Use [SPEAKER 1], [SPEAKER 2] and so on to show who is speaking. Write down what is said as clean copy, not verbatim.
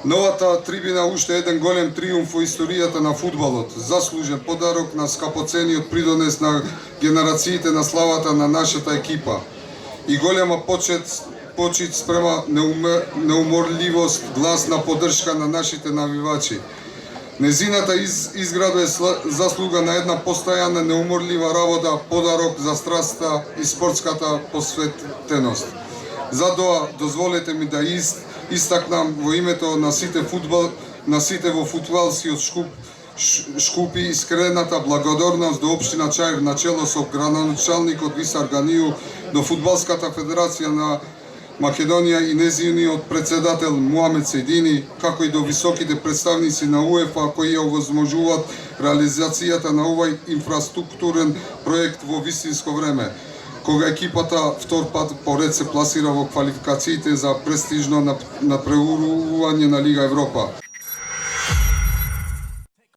[SPEAKER 1] Новата трибина уште еден голем триумф во историјата на фудбалот, заслужен подарок на скапоцениот придонес на генерациите на славата на нашата екипа и голема почит спрема неуморливост, гласна поддршка на нашите навивачи. Незината изграда е заслуга на една постојана неуморлива работа, подарок за страста и спортската посветеност. Затоа дозволете ми да истакнам во името на сите во фудбалскиот шкупи искрената благодарност до општина Чаир начело со градоначалникот Висар Ганију, до Фудбалската федерација на Македонија и нејзиниот председател Муамед Сејдини, како и до високите представници на УЕФА кои ја овозможуваат реализацијата на овој инфраструктурен проект во вистинско време, кога екипата втор пат поред се пласира во квалификациите за престижно напредување на Лига Европа.